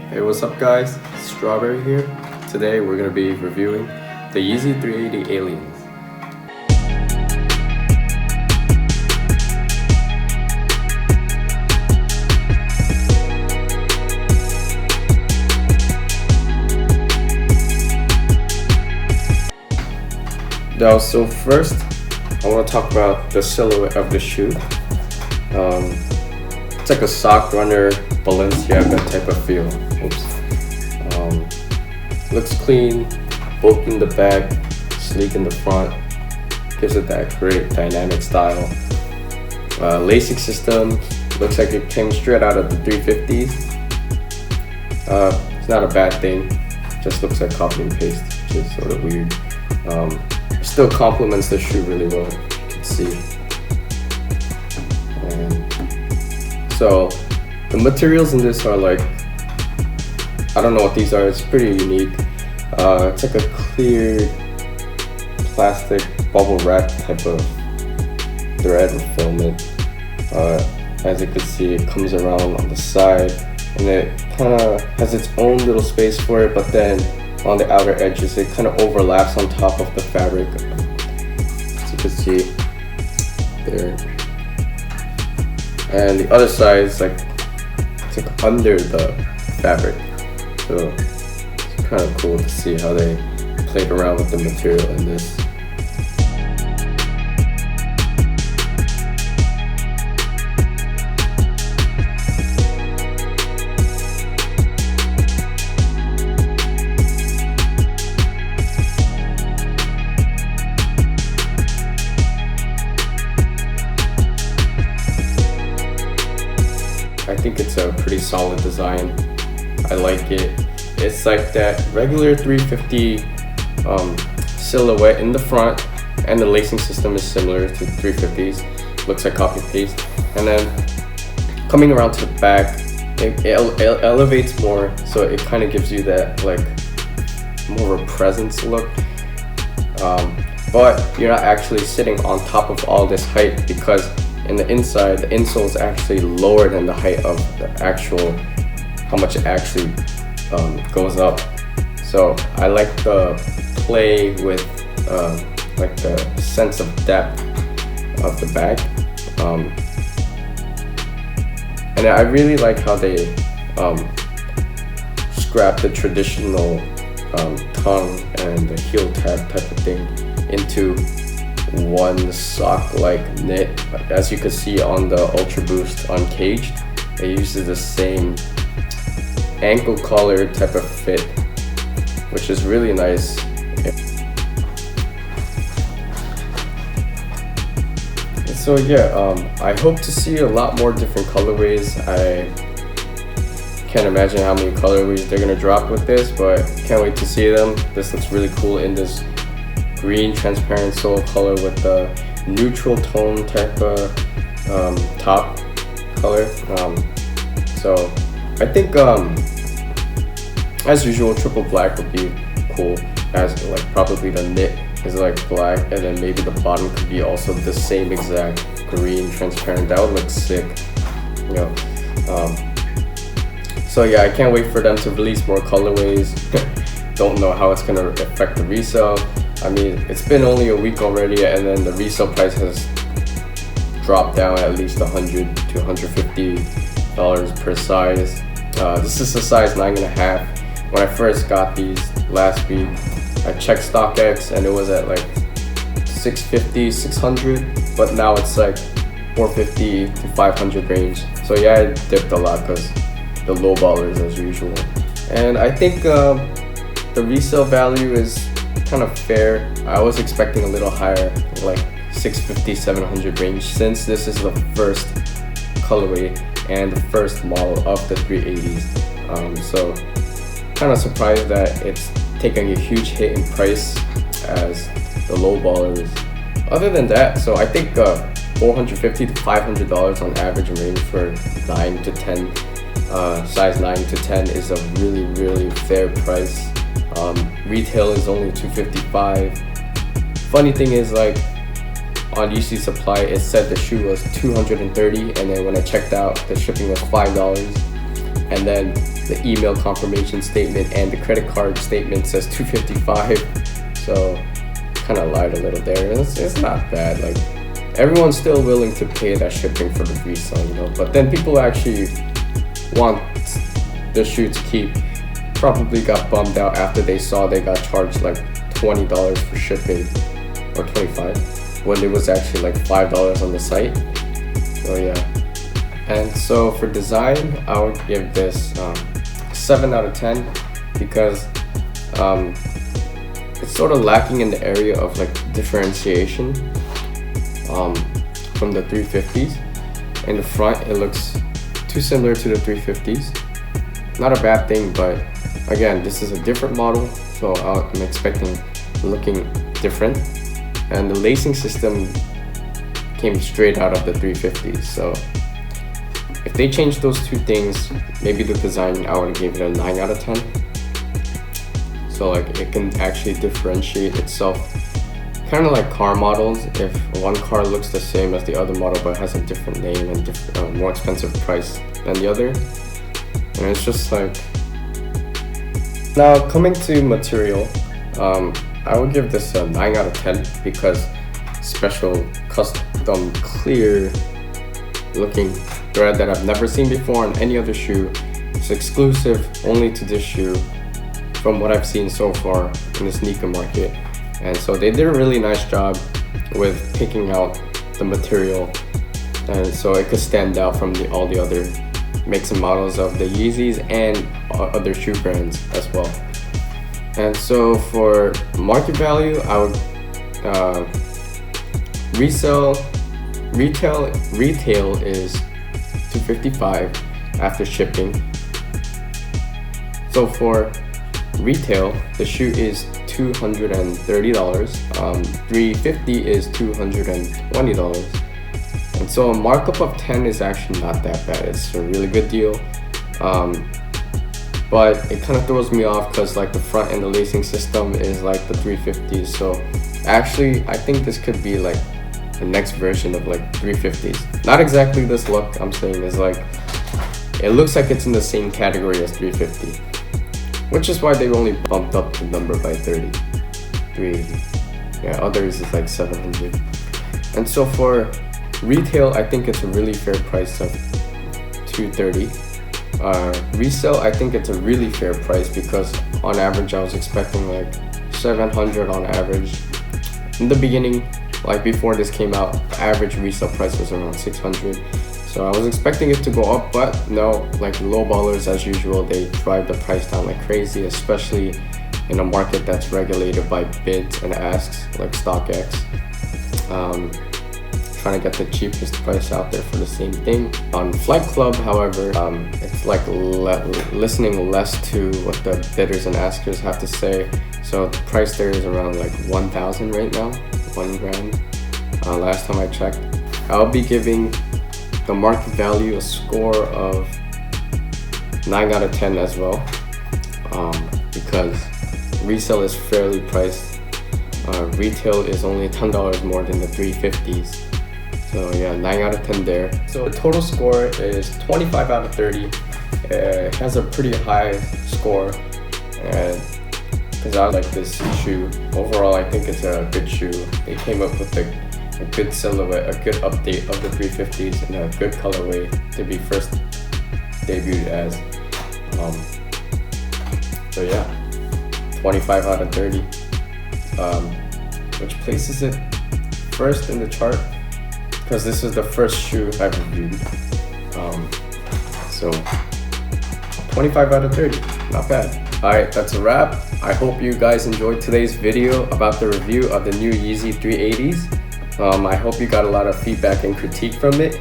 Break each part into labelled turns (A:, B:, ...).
A: Hey, what's up guys? Strawberry here. Today we're going to be reviewing the Yeezy 380 Aliens. Now, so first I want to talk about the silhouette of the shoe. It's like a sock runner Balenciaga type of feel. Looks clean, bulky in the back, sleek in the front. Gives it that great dynamic style. Lacing system looks like it came straight out of the 350s. It's not a bad thing. Just looks like copy and paste, which is sort of weird. It still complements the shoe really well, you can see. And so the materials in this are like, I don't know what these are. It's pretty unique. It's like a clear plastic bubble wrap type of thread or filament. As you can see, it comes around on the side and it kind of has its own little space for it, but then on the outer edges it kind of overlaps on top of the fabric, as you can see there. And the other side is like, it's like under the fabric. So it's kind of cool to see how they played around with the material in this. I think it's a pretty solid design. I like it. It's like that regular 350 silhouette in the front, and the lacing system is similar to 350s. Looks like copy paste. And then coming around to the back, it elevates more, so it kind of gives you that like more of a presence look. But you're not actually sitting on top of all this height, because in the inside, the insole is actually lower than the height of the actual, how much it actually goes up. So I like the play with like the sense of depth of the bag. And I really like how they scrap the traditional tongue and the heel tab type of thing into one sock-like knit. As you can see on the Ultra Boost Uncaged, it uses the same ankle collar type of fit, which is really nice. So yeah, I hope to see a lot more different colorways. I can't imagine how many colorways they're gonna drop with this, but can't wait to see them. This looks really cool in this green transparent sole color with the neutral tone type of top color. So I think as usual, triple black would be cool, as like probably the knit is like black, and then maybe the bottom could be also the same exact green transparent. That would look sick, you know. So yeah, I can't wait for them to release more colorways. Don't know how it's gonna affect the resale. I mean, it's been only a week already, and then the resale price has dropped down at least $100 to $150 per size. This is a size 9.5. When I first got these last week, I checked StockX and it was at like $650, $600, but now it's like $450 to $500 range. So yeah, it dipped a lot because the low ballers as usual. And I think the resale value is kind of fair. I was expecting a little higher, like $650, $700 range, since this is the first colorway and the first model of the 380s. So kind of surprised that it's taking a huge hit in price as the low ballers. Other than that, so I think $450 to $500 on average range for 9 to 10, size 9 to 10 is a really fair price. Retail is only $255. Funny thing is, like, on UC Supply it said the shoe was $230, and then when I checked out, the shipping was $5. And then the email confirmation statement and the credit card statement says $255. So kind of lied a little there. It's not bad. Like, everyone's still willing to pay that shipping for the resale, you know. But then people actually want the shoe to keep probably got bummed out after they saw they got charged like $20 for shipping, or $25, when it was actually like $5 on the site. So yeah. And so for design, I would give this 7 out of 10 because it's sort of lacking in the area of like differentiation from the 350s. In the front, it looks too similar to the 350s. Not a bad thing, but again, this is a different model, so I'm expecting looking different. And the lacing system came straight out of the 350s, so if they change those two things, maybe the design, I would give it a 9 out of 10. So like it can actually differentiate itself, kind of like car models. If one car looks the same as the other model but has a different name and more expensive price than the other, and it's just like. Now coming to material, I would give this a 9 out of 10 because special custom clear looking thread that I've never seen before on any other shoe. It's exclusive only to this shoe from what I've seen so far in the sneaker market. And so they did a really nice job with picking out the material, and so it could stand out from all the other makes and models of the Yeezys and other shoe brands as well. And so for market value, I would retail is $255 after shipping. So for retail, the shoe is $230. $350 is $220. And so a markup of 10 is actually not that bad. It's a really good deal. But it kind of throws me off because like the front and the lacing system is like the 350s. So actually, I think this could be like the next version of like 350s. Not exactly this look I'm saying, is like, it looks like it's in the same category as 350, which is why they only bumped up the number by 30. 380. Yeah, others is like 700. And so for retail, I think it's a really fair price of $230. Resale, I think it's a really fair price because on average I was expecting like $700 on average. In the beginning, like before this came out, the average resale price was around $600. So I was expecting it to go up, but no, like low ballers as usual, they drive the price down like crazy, especially in a market that's regulated by bids and asks like StockX. Trying to get the cheapest price out there for the same thing. On Flight Club, however, it's like listening less to what the bidders and askers have to say. So the price there is around like 1,000 right now, $1,000. Last time I checked, I'll be giving the market value a score of 9 out of 10 as well, because resale is fairly priced. Retail is only $10 more than the 350s. So yeah, 9 out of 10 there. So the total score is 25 out of 30. It has a pretty high score, and because I like this shoe. Overall, I think it's a good shoe. They came up with a good silhouette, a good update of the 350s, and a good colorway to be first debuted as. So yeah, 25 out of 30, which places it first in the chart, because this is the first shoe I've reviewed. So 25 out of 30, not bad. Alright, that's a wrap. I hope you guys enjoyed today's video about the review of the new Yeezy 380s. I hope you got a lot of feedback and critique from it.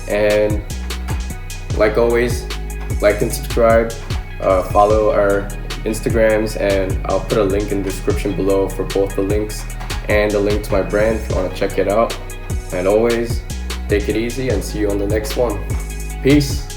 A: And like always, like and subscribe, follow our Instagrams, and I'll put a link in the description below for both the links and the link to my brand if you want to check it out. And always, take it easy and see you on the next one. Peace.